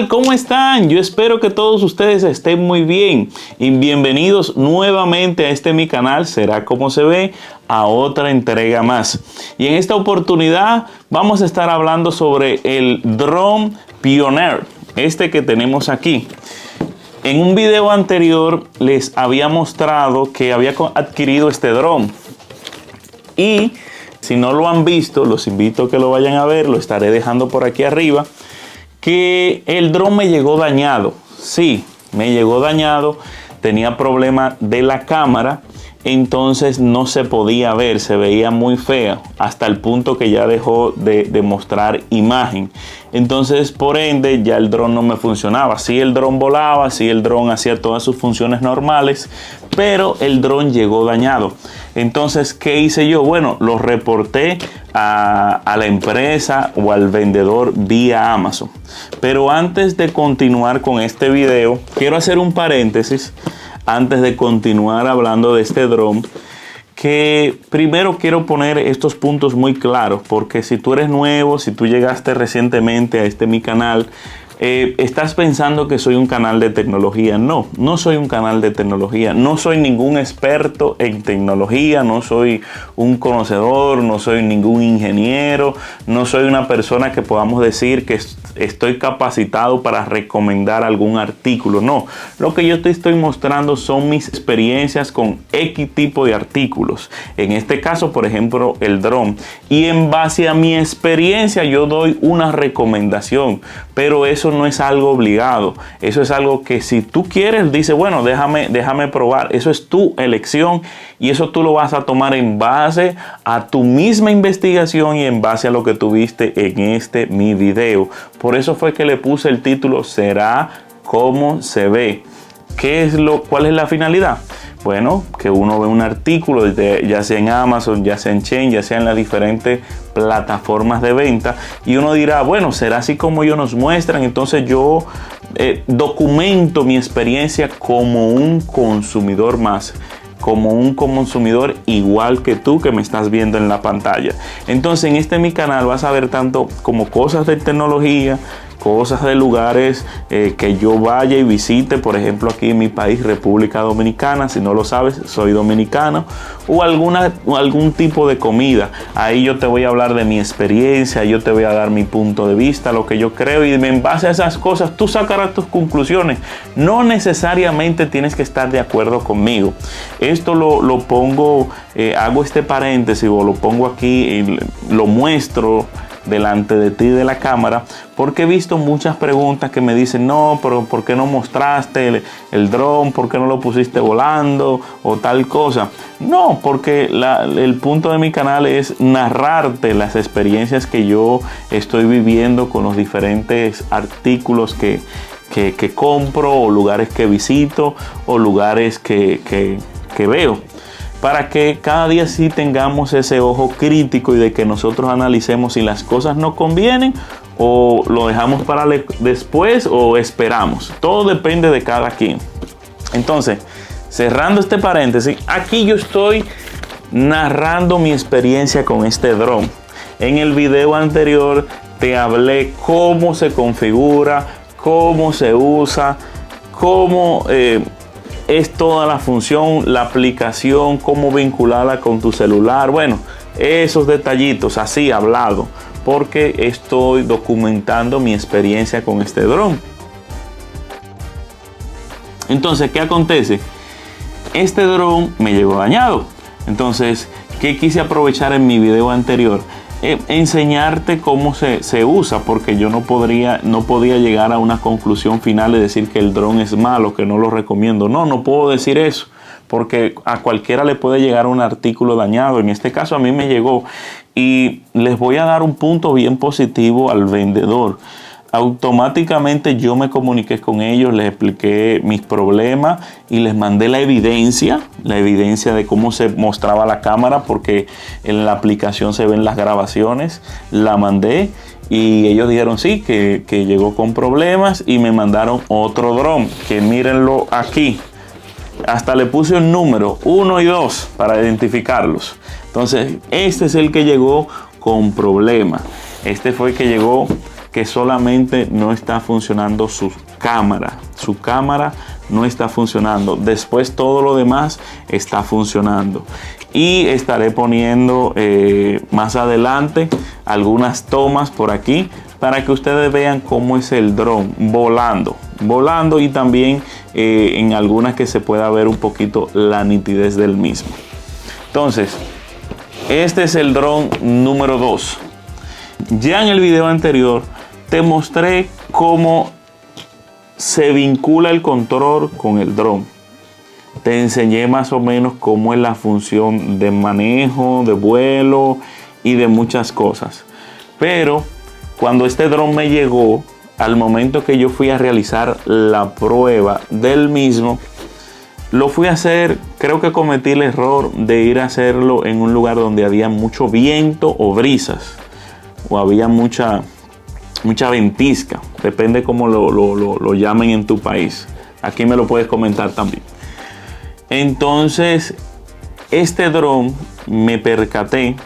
tal? ¿Cómo están? Yo espero que todos ustedes estén muy bien y bienvenidos nuevamente a este mi canal, Será Como Se Ve, a otra entrega más. Y en esta oportunidad vamos a estar hablando sobre el Drone Pioneer, este que tenemos aquí. En un video anterior les había mostrado que había adquirido este dron y si no lo han visto, los invito a que lo vayan a ver, lo estaré dejando por aquí arriba, que el dron me llegó dañado. Sí, me llegó dañado, tenía problema de la cámara, entonces no se podía ver, se veía muy fea, hasta el punto que ya dejó de mostrar imagen. Entonces, por ende, ya el dron no me funcionaba. Sí, el dron volaba, sí, el dron hacía todas sus funciones normales, pero el dron llegó dañado. Entonces, ¿qué hice yo? Bueno, lo reporté a la empresa o al vendedor vía Amazon. Pero antes de continuar con este video, quiero hacer un paréntesis antes de continuar hablando de este dron, que primero quiero poner estos puntos muy claros, porque si tú eres nuevo, si tú llegaste recientemente a mi canal, estás pensando que soy un canal de tecnología. No, no soy un canal de tecnología, no soy ningún experto en tecnología, no soy un conocedor, no soy ningún ingeniero, no soy una persona que podamos decir que estoy capacitado para recomendar algún artículo. No, lo que yo te estoy mostrando son mis experiencias con X tipo de artículos. En este caso, por ejemplo, el dron. Y en base a mi experiencia yo doy una recomendación, pero eso no es algo obligado. Eso es algo que si tú quieres, dice, bueno, déjame probar. Eso es tu elección y eso tú lo vas a tomar en base a tu misma investigación y en base a lo que tuviste en mi video. Por eso fue que le puse el título Será Como Se Ve. ¿Cuál es la finalidad? Bueno, que uno ve un artículo, ya sea en Amazon, ya sea en Shein, ya sea en las diferentes plataformas de venta, y uno dirá, bueno, será así como ellos nos muestran. Entonces yo documento mi experiencia como un consumidor más, como un consumidor igual que tú que me estás viendo en la pantalla. Entonces en mi canal vas a ver tanto como cosas de tecnología, cosas de lugares que yo vaya y visite, por ejemplo aquí en mi país, República Dominicana. Si no lo sabes, soy dominicano. O algún tipo de comida. Ahí yo te voy a hablar de mi experiencia, yo te voy a dar mi punto de vista, lo que yo creo, y en base a esas cosas tú sacarás tus conclusiones. No necesariamente tienes que estar de acuerdo conmigo. Esto lo pongo, hago este paréntesis o lo pongo aquí y lo muestro delante de ti de la cámara, porque he visto muchas preguntas que me dicen, no, pero ¿por qué no mostraste el dron? ¿Por qué no lo pusiste volando? O tal cosa. No, porque el punto de mi canal es narrarte las experiencias que yo estoy viviendo con los diferentes artículos que compro, o lugares que visito, o lugares que veo, para que cada día sí tengamos ese ojo crítico y de que nosotros analicemos si las cosas nos convienen o lo dejamos para después o esperamos. Todo depende de cada quien. Entonces, cerrando este paréntesis, aquí yo estoy narrando mi experiencia con este dron. En el video anterior te hablé cómo se configura, cómo se usa, cómo es toda la función, la aplicación, cómo vincularla con tu celular. Bueno, esos detallitos así hablado, porque estoy documentando mi experiencia con este dron. Entonces, ¿qué acontece? Este dron me llegó dañado. Entonces, ¿qué quise aprovechar en mi video anterior? Enseñarte cómo se usa, porque yo no podía llegar a una conclusión final de decir que el dron es malo, que no lo recomiendo. No puedo decir eso, porque a cualquiera le puede llegar un artículo dañado. En este caso a mí me llegó, y les voy a dar un punto bien positivo al vendedor. Automáticamente yo me comuniqué con ellos, les expliqué mis problemas y les mandé la evidencia de cómo se mostraba la cámara, porque en la aplicación se ven las grabaciones. La mandé y ellos dijeron sí, que llegó con problemas, y me mandaron otro dron, que mírenlo aquí. Hasta le puse un número 1 y 2 para identificarlos. Entonces este es el que llegó con problemas. Este fue el que llegó que solamente no está funcionando su cámara. Su cámara no está funcionando. Después todo lo demás está funcionando. Y estaré poniendo más adelante algunas tomas por aquí para que ustedes vean cómo es el dron volando y también en algunas que se pueda ver un poquito la nitidez del mismo. Entonces, este es el dron número 2. Ya en el video anterior te mostré cómo se vincula el control con el dron. Te enseñé más o menos cómo es la función de manejo, de vuelo y de muchas cosas. Pero cuando este dron me llegó, al momento que yo fui a realizar la prueba del mismo, lo fui a hacer, creo que cometí el error de ir a hacerlo en un lugar donde había mucho viento o brisas, o había mucha ventisca, depende cómo lo llamen en tu país. Aquí me lo puedes comentar también. Entonces, este dron me percaté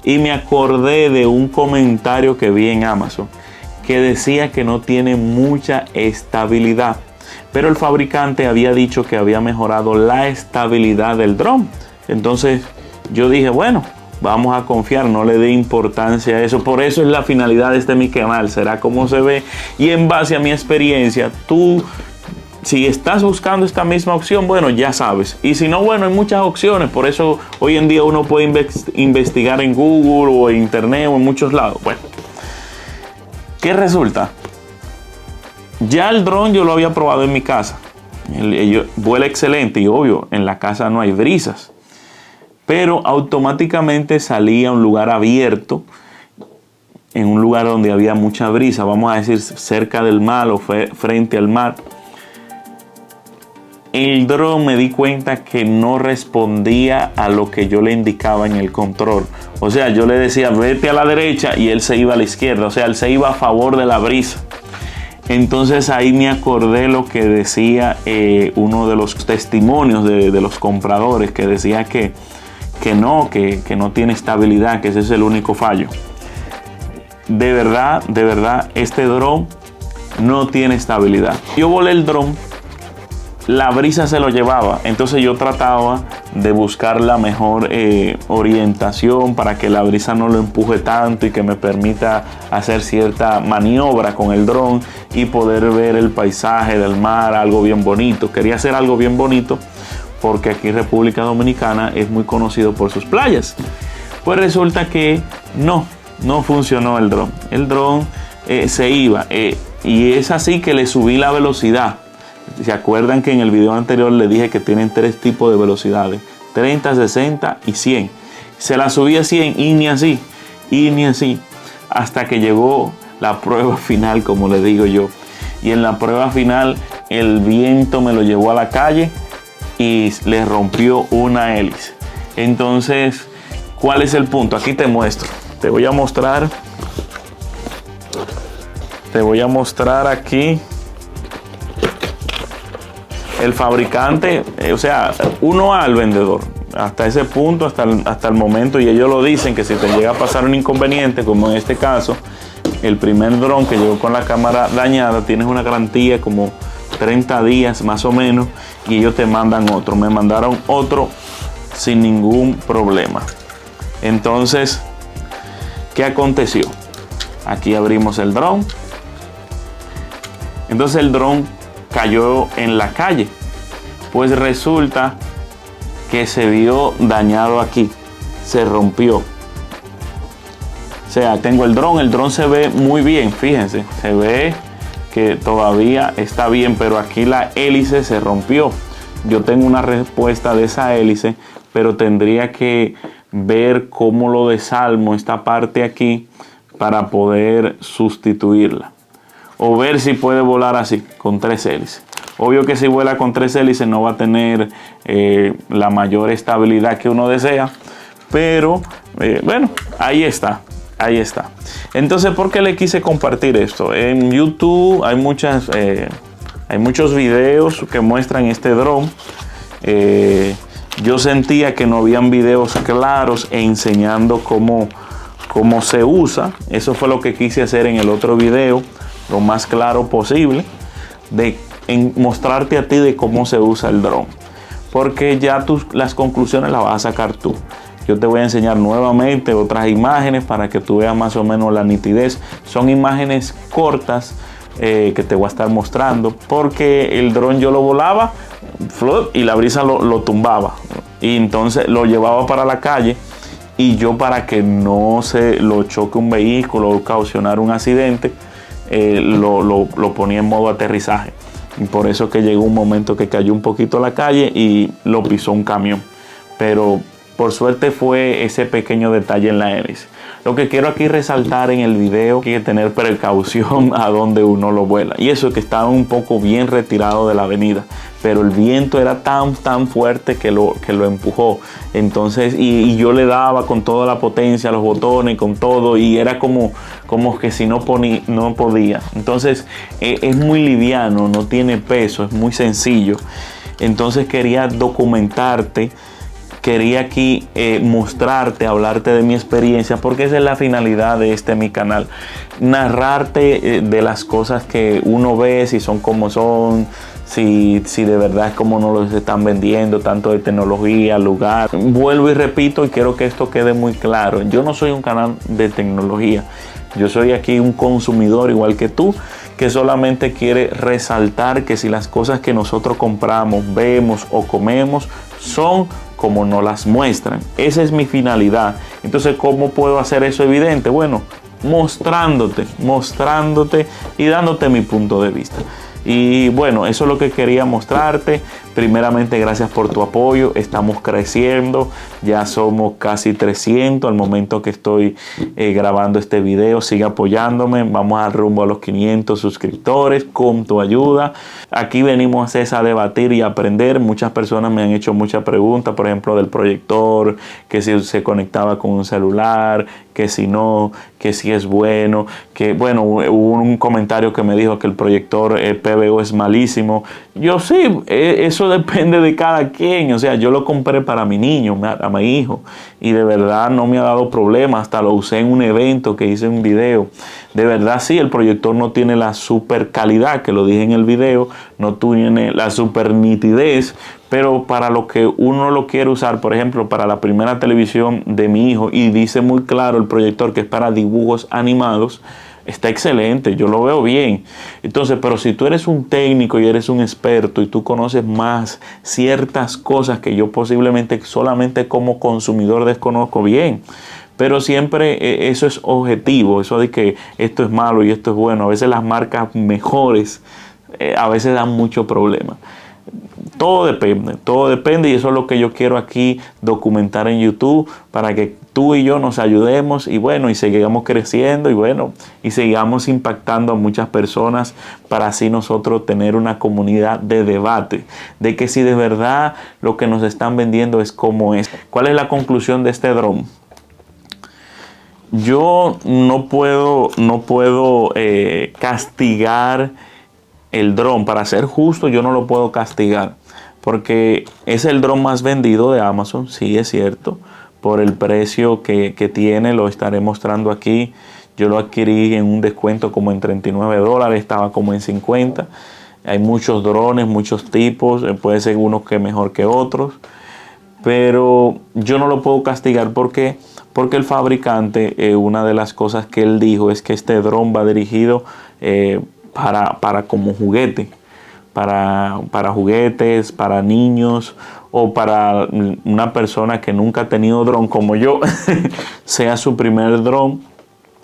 y me acordé de un comentario que vi en Amazon que decía que no tiene mucha estabilidad, pero el fabricante había dicho que había mejorado la estabilidad del dron. Entonces yo dije, bueno, vamos a confiar, no le dé importancia a eso. Por eso es la finalidad de mi canal, será como se ve. Y en base a mi experiencia, tú, si estás buscando esta misma opción, bueno, ya sabes. Y si no, bueno, hay muchas opciones. Por eso hoy en día uno puede investigar en Google o en Internet o en muchos lados. Bueno, ¿qué resulta? Ya el dron yo lo había probado en mi casa. Vuela excelente y obvio, en la casa no hay brisas. Pero automáticamente salía a un lugar abierto, en un lugar donde había mucha brisa, vamos a decir cerca del mar o frente al mar. El dron me di cuenta que no respondía a lo que yo le indicaba en el control. O sea, yo le decía vete a la derecha y él se iba a la izquierda. O sea, él se iba a favor de la brisa. Entonces ahí me acordé lo que decía uno de los testimonios de los compradores, que decía que no tiene estabilidad, que ese es el único fallo. De verdad, este dron no tiene estabilidad. Yo volé el dron, la brisa se lo llevaba, entonces yo trataba de buscar la mejor orientación para que la brisa no lo empuje tanto y que me permita hacer cierta maniobra con el dron y poder ver el paisaje del mar, algo bien bonito. Quería hacer algo bien bonito porque aquí República Dominicana es muy conocido por sus playas. Pues resulta que no funcionó el dron. El dron se iba y es así que le subí la velocidad. ¿Se acuerdan que en el video anterior les dije que tienen 3 tipos de velocidades? 30, 60 y 100. Se la subí a 100 y ni así. Hasta que llegó la prueba final, como le digo yo. Y en la prueba final el viento me lo llevó a la calle y le rompió una hélice. Entonces, ¿cuál es el punto? Aquí te muestro. Te voy a mostrar aquí. El fabricante, o sea, uno al vendedor, hasta ese punto, hasta el momento, y ellos lo dicen que si te llega a pasar un inconveniente, como en este caso, el primer dron que llegó con la cámara dañada, tienes una garantía como 30 días más o menos, y ellos te mandan otro. Me mandaron otro sin ningún problema. Entonces, ¿qué aconteció? Aquí abrimos el dron. Entonces el dron cayó en la calle. Pues resulta que se vio dañado aquí, se rompió. O sea, tengo el dron se ve muy bien, fíjense, se ve que todavía está bien, pero aquí la hélice se rompió. Yo tengo una respuesta de esa hélice, pero tendría que ver cómo lo desalmo esta parte aquí para poder sustituirla. O ver si puede volar así, con 3 hélices. Obvio que si vuela con 3 hélices no va a tener la mayor estabilidad que uno desea. Pero bueno, ahí está. Entonces, ¿por qué le quise compartir esto? En YouTube hay muchos videos que muestran este dron. Yo sentía que no habían videos claros enseñando cómo cómo se usa. Eso fue lo que quise hacer en el otro video, lo más claro posible, en mostrarte a ti de cómo se usa el dron. Porque ya las conclusiones las vas a sacar tú. Yo te voy a enseñar nuevamente otras imágenes para que tú veas más o menos la nitidez. Son imágenes cortas que te voy a estar mostrando, porque el dron yo lo volaba y la brisa lo tumbaba. Y entonces lo llevaba para la calle, y yo, para que no se lo choque un vehículo o ocasionar un accidente, lo ponía en modo aterrizaje. Y por eso que llegó un momento que cayó un poquito a la calle y lo pisó un camión. Pero por suerte fue ese pequeño detalle en la hélice. Lo que quiero aquí resaltar en el video, que hay que tener precaución a donde uno lo vuela. Y eso es que estaba un poco bien retirado de la avenida, pero el viento era tan fuerte que lo empujó. Entonces, y yo le daba con toda la potencia, los botones, con todo, y era como que si no podía. Entonces, es muy liviano, no tiene peso, es muy sencillo. Entonces quería documentarte. Quería aquí mostrarte, hablarte de mi experiencia, porque esa es la finalidad de mi canal. Narrarte de las cosas que uno ve, si son como son, si de verdad es como nos los están vendiendo, tanto de tecnología, lugar. Vuelvo y repito, y quiero que esto quede muy claro. Yo no soy un canal de tecnología. Yo soy aquí un consumidor igual que tú, que solamente quiere resaltar que si las cosas que nosotros compramos, vemos o comemos son como nos las muestran. Esa es mi finalidad. Entonces, ¿cómo puedo hacer eso evidente? Bueno, mostrándote y dándote mi punto de vista. Y bueno, eso es lo que quería mostrarte. Primeramente, gracias por tu apoyo. Estamos creciendo. Ya somos casi 300 al momento que estoy grabando este video. Sigue apoyándome. Vamos al rumbo a los 500 suscriptores con tu ayuda. Aquí venimos a debatir y aprender. Muchas personas me han hecho muchas preguntas, por ejemplo, del proyector, que si se conectaba con un celular, que si no, que si es bueno, que bueno, hubo un comentario que me dijo que el proyector PBO es malísimo. Yo sí, eso depende de cada quien. O sea, yo lo compré para mi niño, a mi hijo, y de verdad no me ha dado problema. Hasta lo usé en un evento que hice un video. De verdad sí, el proyector no tiene la super calidad, que lo dije en el video, no tiene la super nitidez, pero para lo que uno lo quiere usar, por ejemplo, para la primera televisión de mi hijo, y dice muy claro el proyector que es para dibujos animados, está excelente, yo lo veo bien. Entonces, pero si tú eres un técnico y eres un experto y tú conoces más ciertas cosas que yo posiblemente solamente como consumidor desconozco, bien. Pero siempre eso es objetivo, eso de que esto es malo y esto es bueno. A veces las marcas mejores a veces dan mucho problema. Todo depende, y eso es lo que yo quiero aquí documentar en YouTube, para que tú y yo nos ayudemos y bueno, y sigamos creciendo y bueno, y sigamos impactando a muchas personas, para así nosotros tener una comunidad de debate, de que si de verdad lo que nos están vendiendo es como es. ¿Cuál es la conclusión de este dron? Yo no puedo castigar el dron. Para ser justo, yo no lo puedo castigar, porque es el dron más vendido de Amazon, sí es cierto, por el precio que tiene, lo estaré mostrando aquí. Yo lo adquirí en un descuento como en $39, estaba como en 50. Hay muchos drones, muchos tipos, puede ser unos que mejor que otros, pero yo no lo puedo castigar. ¿Por qué? Porque el fabricante, una de las cosas que él dijo es que este dron va dirigido para como juguete, para juguetes, para niños, o para una persona que nunca ha tenido dron como yo, sea su primer dron,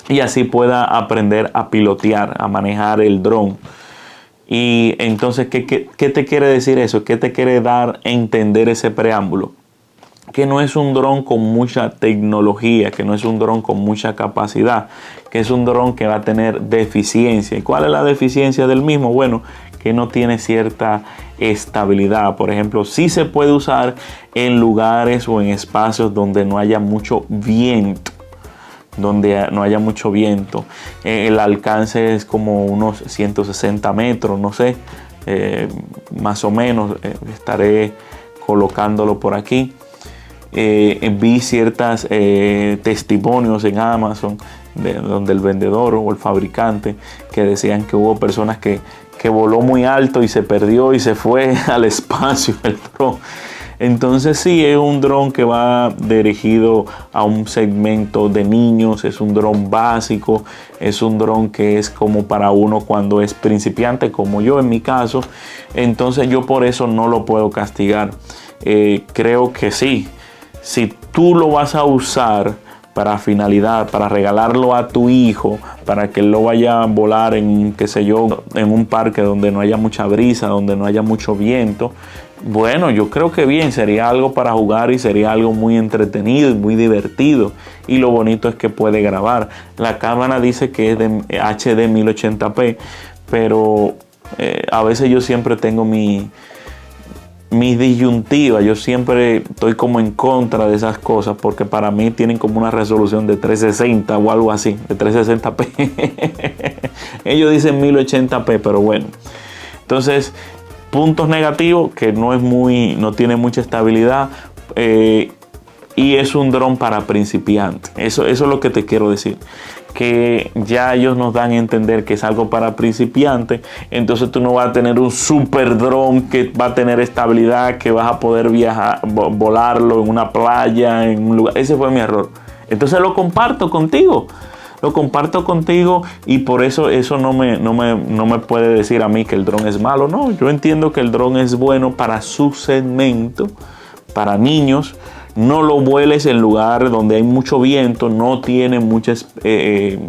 y así pueda aprender a pilotear, a manejar el dron. Y entonces, ¿qué te quiere decir eso? ¿Qué te quiere dar a entender ese preámbulo? Que no es un dron con mucha tecnología, que no es un dron con mucha capacidad, que es un dron que va a tener deficiencia. ¿Y cuál es la deficiencia del mismo? Bueno, que no tiene cierta estabilidad. Por ejemplo, sí se puede usar en lugares o en espacios donde no haya mucho viento. El alcance es como unos 160 metros, no sé, más o menos, estaré colocándolo por aquí. vi ciertos testimonios en Amazon donde el vendedor o el fabricante que decían que hubo personas que voló muy alto y se perdió y se fue al espacio el dron. Entonces sí, es un dron que va dirigido a un segmento de niños, es un dron básico, es un dron que es como para uno cuando es principiante, como yo en mi caso. Entonces yo por eso no lo puedo castigar. Creo que sí, si tú lo vas a usar para finalidad, para regalarlo a tu hijo, para que él lo vaya a volar en, qué sé yo, en un parque donde no haya mucha brisa, donde no haya mucho viento, bueno, yo creo que bien, sería algo para jugar y sería algo muy entretenido y muy divertido. Y lo bonito es que puede grabar. La cámara dice que es de HD 1080p, pero a veces yo siempre tengo mi disyuntiva. Yo siempre estoy como en contra de esas cosas porque para mí tienen como una resolución de 360 o algo así, de 360p. Ellos dicen 1080p, pero bueno. Entonces, puntos negativos, que no tiene mucha estabilidad y es un dron para principiantes. Eso es lo que te quiero decir. Que ya ellos nos dan a entender que es algo para principiantes, entonces tú no vas a tener un super dron que va a tener estabilidad, que vas a poder viajar, volarlo en una playa, en un lugar. Ese fue mi error. Entonces lo comparto contigo. Y por eso no me puede decir a mí que el dron es malo. No, yo entiendo que el dron es bueno para su segmento, para niños. No lo vueles en lugares donde hay mucho viento, no tiene mucha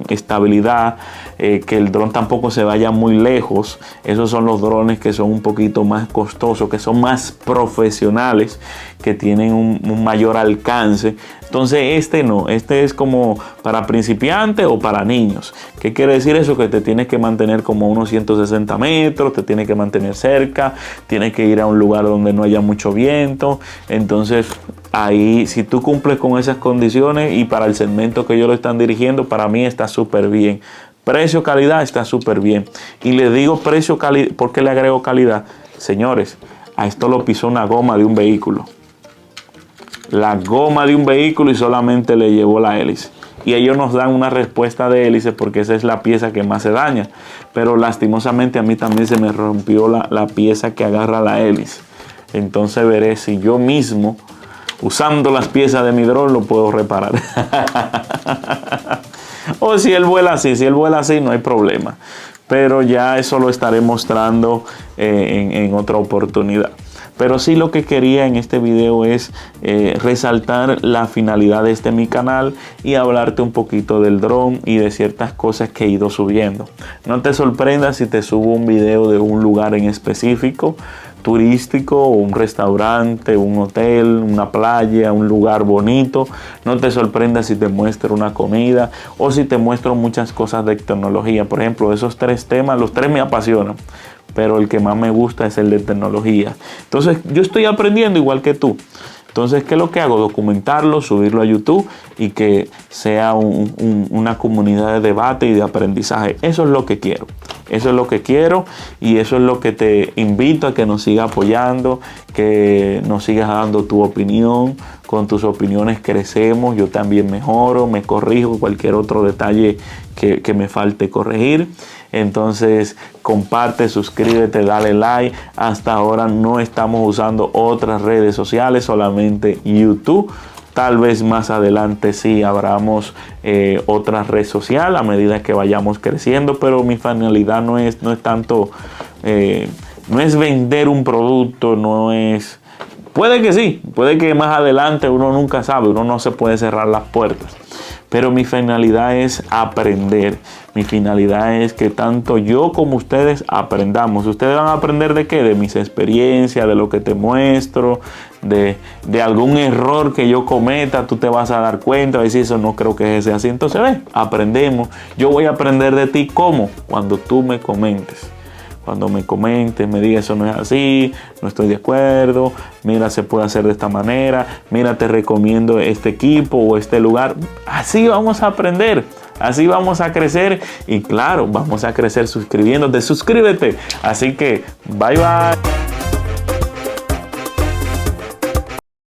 estabilidad, que el dron tampoco se vaya muy lejos. Esos son los drones que son un poquito más costosos, que son más profesionales, que tienen un mayor alcance. Entonces este es como para principiantes o para niños. ¿Qué quiere decir eso? Que te tienes que mantener como unos 160 metros, te tienes que mantener cerca, tienes que ir a un lugar donde no haya mucho viento. Entonces ahí, si tú cumples con esas condiciones y para el segmento que ellos lo están dirigiendo, para mí está súper bien. Precio, calidad, está súper bien. Y les digo precio, calidad, ¿por qué le agrego calidad? Señores, a esto lo pisó una goma de un vehículo. La goma de un vehículo y solamente le llevó la hélice. Y ellos nos dan una respuesta de hélice porque esa es la pieza que más se daña. Pero lastimosamente a mí también se me rompió la pieza que agarra la hélice. Entonces veré si yo mismo, usando las piezas de mi dron, lo puedo reparar. O si él vuela así, no hay problema. Pero ya eso lo estaré mostrando en otra oportunidad. Pero sí, lo que quería en este video es resaltar la finalidad de mi canal y hablarte un poquito del dron y de ciertas cosas que he ido subiendo. No te sorprendas si te subo un video de un lugar en específico, turístico, o un restaurante, un hotel, una playa, un lugar bonito. No te sorprendas si te muestro una comida o si te muestro muchas cosas de tecnología. Por ejemplo, esos 3 temas, los 3 me apasionan, pero el que más me gusta es el de tecnología. Entonces yo estoy aprendiendo igual que tú. Entonces, ¿qué es lo que hago? Documentarlo, subirlo a YouTube y que sea una comunidad de debate y de aprendizaje. Eso es lo que quiero. Eso es lo que quiero y eso es lo que te invito a que nos sigas apoyando, que nos sigas dando tu opinión. Con tus opiniones crecemos, yo también mejoro, me corrijo cualquier otro detalle que me falte corregir. Entonces comparte, suscríbete, dale like. Hasta ahora no estamos usando otras redes sociales, solamente YouTube. Tal vez más adelante sí abramos otra red social a medida que vayamos creciendo, pero mi finalidad no es tanto, no es vender un producto, no es... Puede que sí, puede que más adelante, uno nunca sabe, uno no se puede cerrar las puertas. Pero mi finalidad es aprender. Mi finalidad es que tanto yo como ustedes aprendamos. ¿Ustedes van a aprender de qué? De mis experiencias, de lo que te muestro, de algún error que yo cometa. Tú te vas a dar cuenta, a decir eso no creo que sea así. Entonces aprendemos. Yo voy a aprender de ti. ¿Cómo? Cuando tú me comentes. Cuando me comentes, me digas eso no es así, no estoy de acuerdo, mira, se puede hacer de esta manera, mira, te recomiendo este equipo o este lugar. Así vamos a aprender, así vamos a crecer y claro, vamos a crecer suscribiéndote, suscríbete. Así que, bye bye.